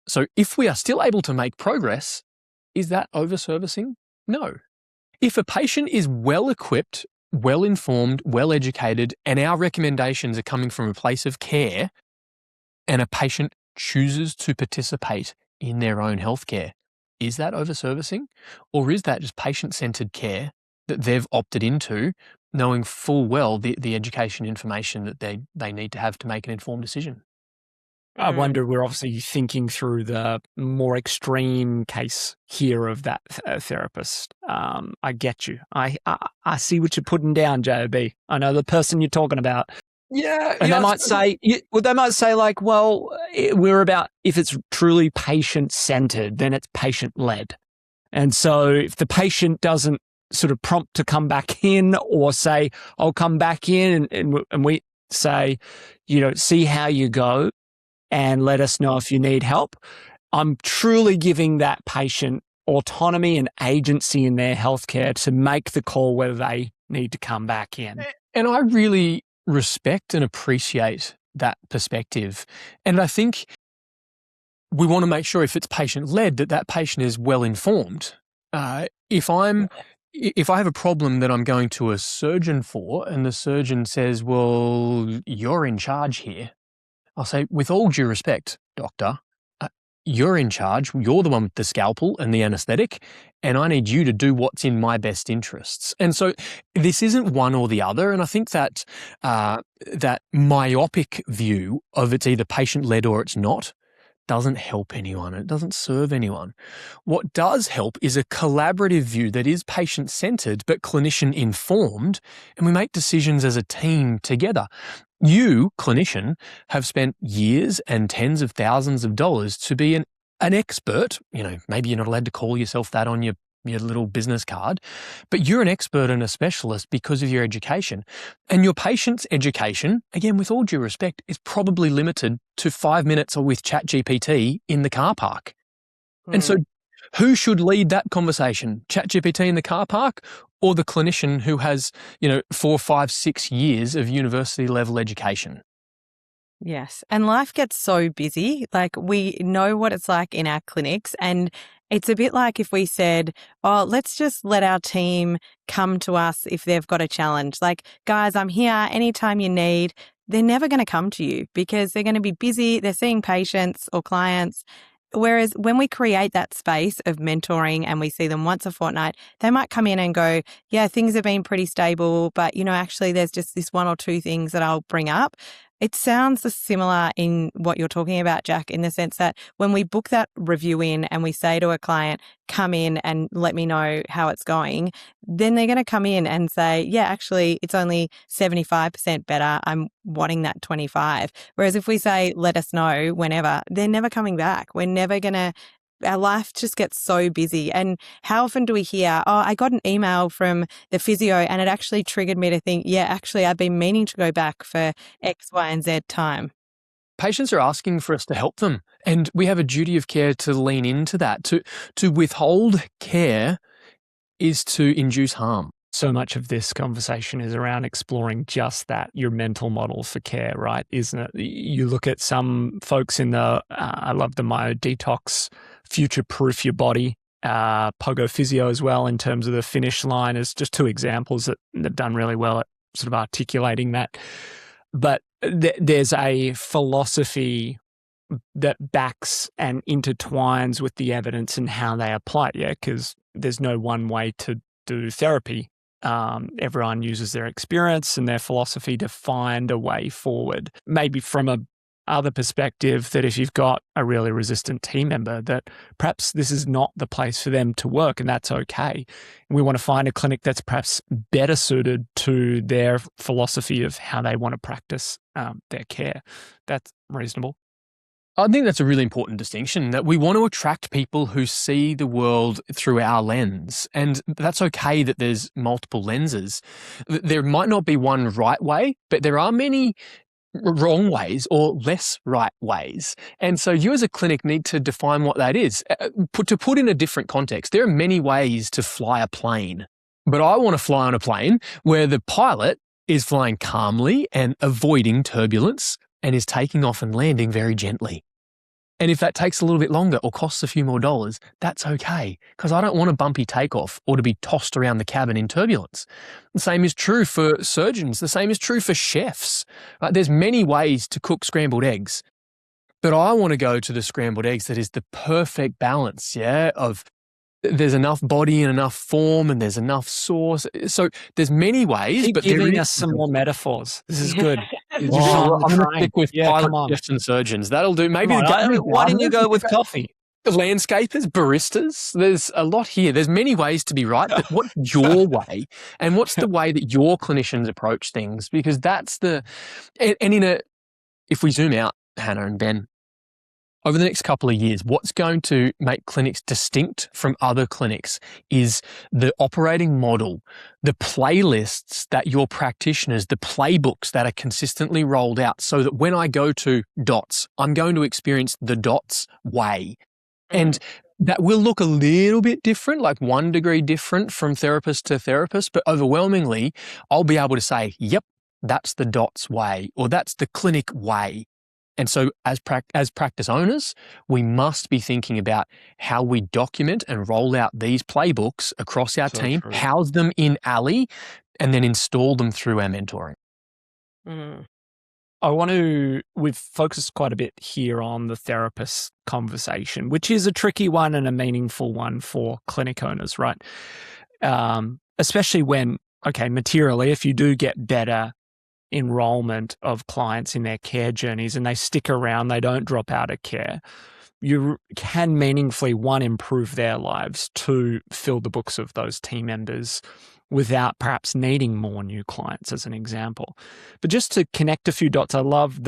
So if we are still able to make progress, is that over-servicing? No. If a patient is well-equipped, well-informed, well-educated, and our recommendations are coming from a place of care, and a patient chooses to participate in their own healthcare, is that over-servicing? Or is that just patient-centered care that they've opted into, knowing full well the education information that they need to have to make an informed decision? I wonder, we're obviously thinking through the more extreme case here of that therapist. I get you. I see what you're putting down, JOB. I know the person you're talking about. Yeah. And they might say like, well, we're about, if it's truly patient-centered, then it's patient-led. And so if the patient doesn't sort of prompt to come back in or say, I'll come back in, and we say, see how you go, and let us know if you need help, I'm truly giving that patient autonomy and agency in their healthcare to make the call whether they need to come back in. And I really respect and appreciate that perspective. And I think we want to make sure, if it's patient-led, that patient is well-informed. If I have a problem that I'm going to a surgeon for, and the surgeon says, well, you're in charge here, I'll say, with all due respect, doctor, you're in charge. You're the one with the scalpel and the anesthetic, and I need you to do what's in my best interests. And so this isn't one or the other. And I think that that myopic view of it's either patient-led or it's not doesn't help anyone. It doesn't serve anyone. What does help is a collaborative view that is patient-centered but clinician-informed, and we make decisions as a team together. You, clinician, have spent years and tens of thousands of dollars to be an expert. Maybe you're not allowed to call yourself that on your little business card, but you're an expert and a specialist because of your education. And your patient's education, again, with all due respect, is probably limited to 5 minutes with ChatGPT in the car park. And so who should lead that conversation? ChatGPT in the car park, or the clinician who has, 4, 5, 6 years of university level education? Yes. And life gets so busy. Like, we know what it's like in our clinics, and it's a bit like if we said, oh, let's just let our team come to us if they've got a challenge. Like, guys, I'm here anytime you need. They're never going to come to you because they're going to be busy. They're seeing patients or clients. Whereas when we create that space of mentoring and we see them once a fortnight, they might come in and go, yeah, things have been pretty stable, but, actually there's just this 1 or 2 things that I'll bring up. It sounds similar in what you're talking about, Jack, in the sense that when we book that review in and we say to a client, come in and let me know how it's going, then they're going to come in and say, yeah, actually, it's only 75% better. I'm wanting that 25. Whereas if we say, let us know whenever, they're never coming back. We're never going to. Our life just gets so busy. And how often do we hear, oh, I got an email from the physio and it actually triggered me to think, yeah, actually, I've been meaning to go back for X, Y, and Z time. Patients are asking for us to help them. And we have a duty of care to lean into that. To withhold care is to induce harm. So much of this conversation is around exploring just that, your mental model for care, right? Isn't it? You look at some folks in I love the Myo Detox, future-proof your body, Pogo Physio as well, in terms of the finish line, is just 2 examples that have done really well at sort of articulating that. But there's a philosophy that backs and intertwines with the evidence and how they apply it, because there's no one way to do therapy. Everyone uses their experience and their philosophy to find a way forward, maybe from a other perspective that if you've got a really resistant team member, that perhaps this is not the place for them to work, and that's okay. And we want to find a clinic that's perhaps better suited to their philosophy of how they want to practice their care. That's reasonable. I think that's a really important distinction, that we want to attract people who see the world through our lens. And that's okay that there's multiple lenses. There might not be one right way, but there are many wrong ways or less right ways. And so you as a clinic need to define what that is. To put in a different context, there are many ways to fly a plane, but I want to fly on a plane where the pilot is flying calmly and avoiding turbulence and is taking off and landing very gently. And if that takes a little bit longer or costs a few more dollars, that's okay, because I don't want a bumpy takeoff or to be tossed around the cabin in turbulence. The same is true for surgeons. The same is true for chefs. Right? There's many ways to cook scrambled eggs, but I want to go to the scrambled eggs that is the perfect balance, of there's enough body and enough form and there's enough sauce. So there's many ways. Keep but giving us some more metaphors. This is good. I'm going to stick with pilot, chefs and surgeons. That'll do. Maybe why didn't you go with coffee? The landscapers, baristas. There's a lot here. There's many ways to be right, but what's your way? And what's the way that your clinicians approach things? Because that's if we zoom out, Hannah and Ben, over the next couple of years, what's going to make clinics distinct from other clinics is the operating model, the playlists that your practitioners, the playbooks that are consistently rolled out, so that when I go to DOTS, I'm going to experience the DOTS way. And that will look a little bit different, like 1 degree different from therapist to therapist, but overwhelmingly, I'll be able to say, yep, that's the DOTS way, or that's the clinic way. And so as practice owners, we must be thinking about how we document and roll out these playbooks across our team, house them in Alley, and then install them through our mentoring. We've focused quite a bit here on the therapist conversation, which is a tricky one and a meaningful one for clinic owners, right? Especially when, materially, if you do get better enrollment of clients in their care journeys and they stick around, they don't drop out of care, you can meaningfully, 1, improve their lives, 2, fill the books of those team members without perhaps needing more new clients, as an example. But just to connect a few dots, I love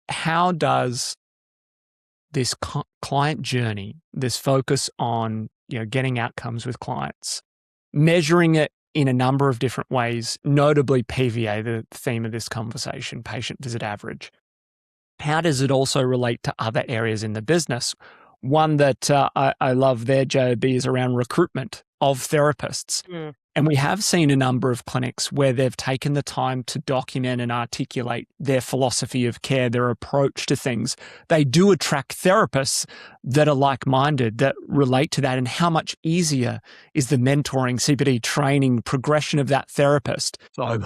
how does this client journey, this focus on getting outcomes with clients, measuring it in a number of different ways, notably PVA, the theme of this conversation, patient visit average. How does it also relate to other areas in the business? One that I love there, JOB, is around recruitment of therapists. And we have seen a number of clinics where they've taken the time to document and articulate their philosophy of care, their approach to things. They do attract therapists that are like-minded, that relate to that, and how much easier is the mentoring, CPD training, progression of that therapist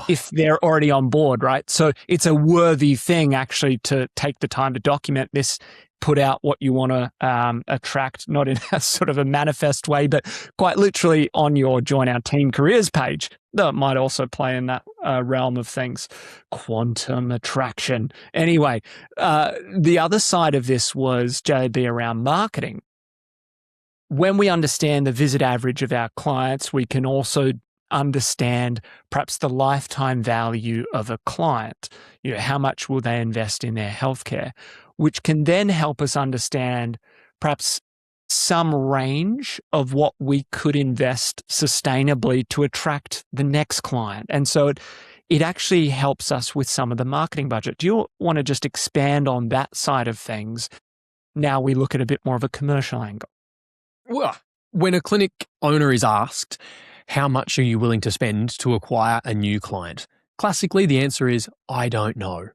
if they're already on board, right? So it's a worthy thing actually to take the time to document this, put out what you want to attract, not in a sort of a manifest way, but quite literally on your Join Our Team Careers page. That might also play in that realm of things. Quantum attraction. Anyway, the other side of this was, JB, around marketing. When we understand the visit average of our clients, we can also understand perhaps the lifetime value of a client. How much will they invest in their healthcare? Which can then help us understand perhaps some range of what we could invest sustainably to attract the next client. And so it actually helps us with some of the marketing budget. Do you want to just expand on that side of things? Now we look at a bit more of a commercial angle. Well, when a clinic owner is asked, how much are you willing to spend to acquire a new client? Classically, the answer is, I don't know.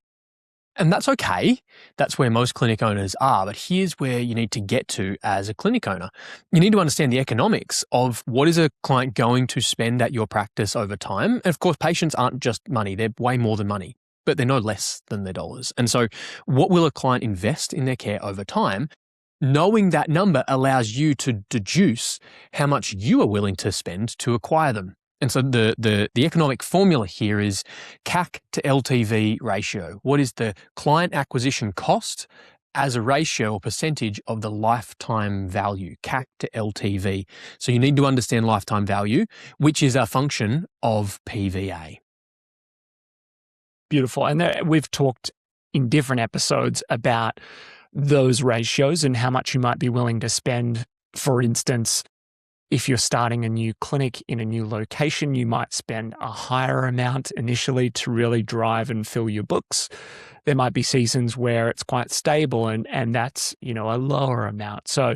And that's okay. That's where most clinic owners are. But here's where you need to get to as a clinic owner. You need to understand the economics of what is a client going to spend at your practice over time. And of course, patients aren't just money. They're way more than money, but they're no less than their dollars. And so what will a client invest in their care over time? Knowing that number allows you to deduce how much you are willing to spend to acquire them. And so the economic formula here is CAC to LTV ratio. What is the client acquisition cost as a ratio or percentage of the lifetime value, CAC to LTV? So you need to understand lifetime value, which is a function of PVA. Beautiful. And we've talked in different episodes about those ratios and how much you might be willing to spend. For instance, if you're starting a new clinic in a new location, you might spend a higher amount initially to really drive and fill your books. There might be seasons where it's quite stable and that's, a lower amount. So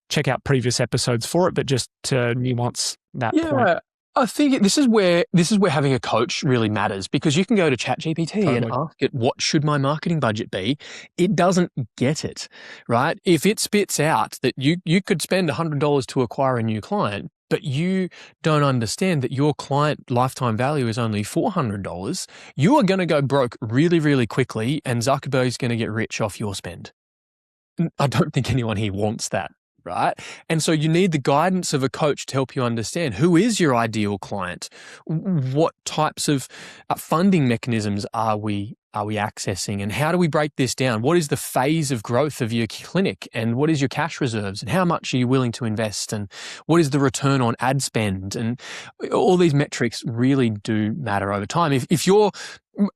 check out previous episodes for it, but just to nuance that point. I think this is where having a coach really matters, because you can go to ChatGPT and ask it, what should my marketing budget be? It doesn't get it, right? If it spits out that you could spend $100 to acquire a new client, but you don't understand that your client lifetime value is only $400, you are going to go broke really, really quickly, and Zuckerberg's going to get rich off your spend. I don't think anyone here wants that. Right. And so you need the guidance of a coach to help you understand who is your ideal client. What types of funding mechanisms are we accessing, and how do we break this down? What is the phase of growth of your clinic, and what is your cash reserves, and how much are you willing to invest, and what is the return on ad spend? And all these metrics really do matter over time. If you're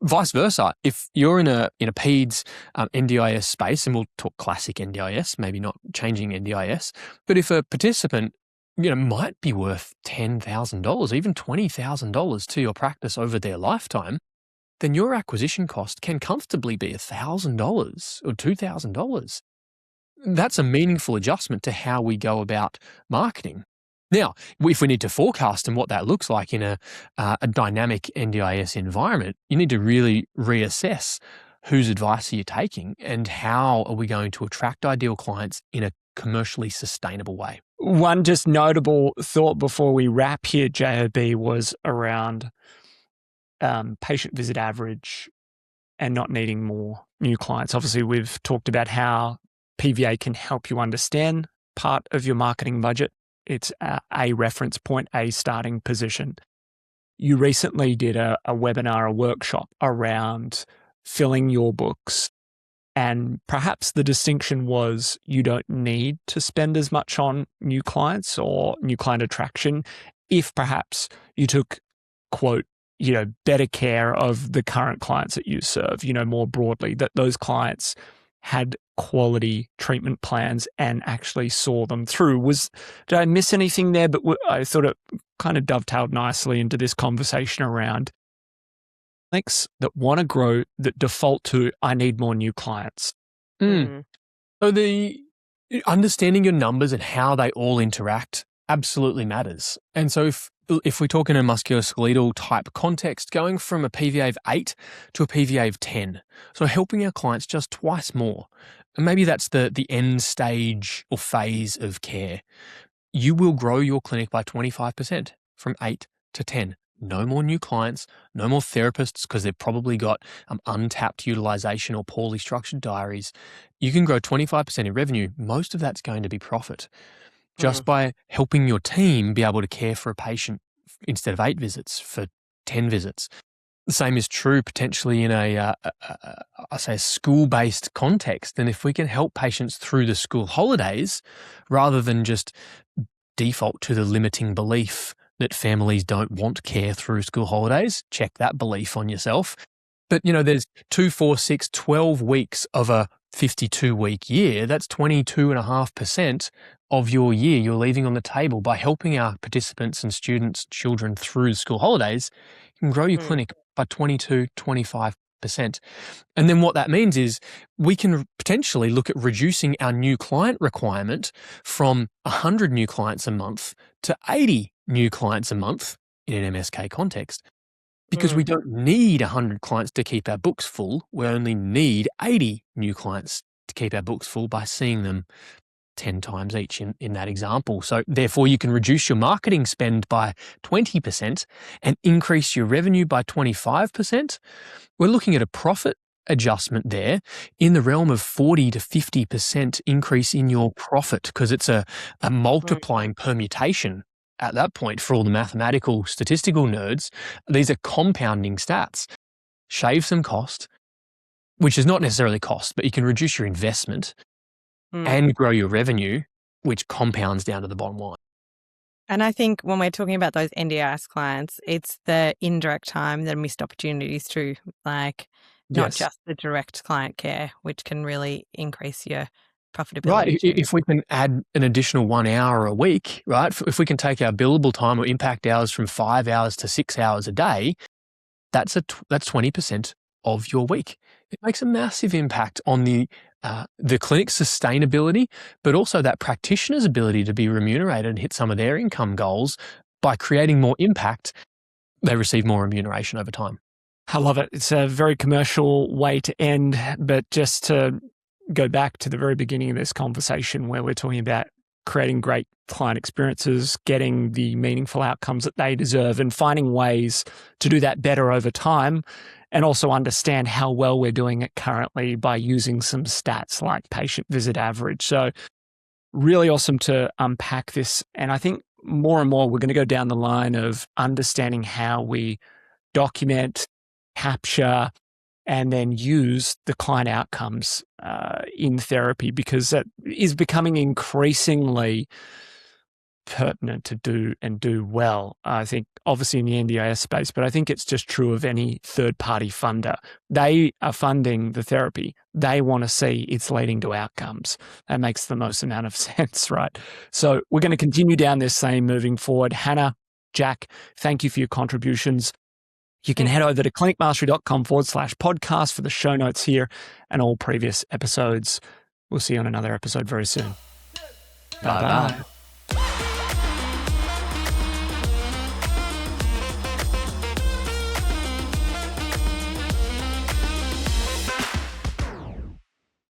vice versa, if you're in a peds NDIS space, and we'll talk classic NDIS, maybe not changing NDIS, but if a participant might be worth $10,000, even $20,000 to your practice over their lifetime, then your acquisition cost can comfortably be $1,000 or $2,000. That's a meaningful adjustment to how we go about marketing. Now, if we need to forecast and what that looks like in a dynamic NDIS environment, you need to really reassess whose advice are you taking and how are we going to attract ideal clients in a commercially sustainable way. One just notable thought before we wrap here, JOB, was around patient visit average and not needing more new clients. Obviously, we've talked about how PVA can help you understand part of your marketing budget. It's a reference point, a starting position. You recently did a webinar, a workshop around filling your books. And perhaps the distinction was you don't need to spend as much on new clients or new client attraction if perhaps you took, quote, better care of the current clients that you serve, more broadly, that those clients had quality treatment plans and actually saw them through. Did I miss anything there? But I thought it kind of dovetailed nicely into this conversation around clinics that want to grow that default to, I need more new clients. So the understanding your numbers and how they all interact absolutely matters. And so if we talk in a musculoskeletal type context, going from a PVA of 8 to a PVA of 10, so helping our clients just twice more, and maybe that's the end stage or phase of care, you will grow your clinic by 25% from 8 to 10. No more new clients, no more therapists because they've probably got untapped utilization or poorly structured diaries. You can grow 25% in revenue. Most of that's going to be profit. Just by helping your team be able to care for a patient instead of 8 visits for 10 visits. The same is true potentially in a school-based context. And if we can help patients through the school holidays, rather than just default to the limiting belief that families don't want care through school holidays, check that belief on yourself. But, there's 2, 4, 6, 12 weeks of a 52-week year. That's 22.5% of your year you're leaving on the table. By helping our participants and students, children through the school holidays, you can grow your clinic by 22, 25%. And then what that means is we can potentially look at reducing our new client requirement from 100 new clients a month to 80 new clients a month in an MSK context. Because we don't need 100 clients to keep our books full. We only need 80 new clients to keep our books full by seeing them 10 times each in that example. So therefore, you can reduce your marketing spend by 20% and increase your revenue by 25%. We're looking at a profit adjustment there in the realm of 40 to 50% increase in your profit, because it's a multiplying permutation at that point, for all the mathematical, statistical nerds, these are compounding stats. Shave some cost, which is not necessarily cost, but you can reduce your investment and grow your revenue, which compounds down to the bottom line. And I think when we're talking about those NDIS clients, it's the indirect time, the missed opportunities too, like not just the direct client care, which can really increase your profitability. Right. If we can add an additional 1 hour a week, right? If we can take our billable time or impact hours from 5 hours to 6 hours a day, that's 20% of your week. It makes a massive impact on the clinic's sustainability, but also that practitioner's ability to be remunerated and hit some of their income goals. By creating more impact, they receive more remuneration over time. I love it. It's a very commercial way to end, but just to go back to the very beginning of this conversation where we're talking about creating great client experiences, getting the meaningful outcomes that they deserve, and finding ways to do that better over time, and also understand how well we're doing it currently by using some stats like patient visit average. So really awesome to unpack this. And I think more and more we're going to go down the line of understanding how we document, capture, and then use the client outcomes in therapy, because that is becoming increasingly pertinent to do well. I think obviously in the NDIS space, but I think it's just true of any third-party funder. They are funding the therapy. They want to see it's leading to outcomes. That makes the most amount of sense, right? So we're going to continue down this theme moving forward. Hannah, Jack, thank you for your contributions. You can head over to clinicmastery.com/podcast for the show notes here and all previous episodes. We'll see you on another episode very soon. Bye-bye.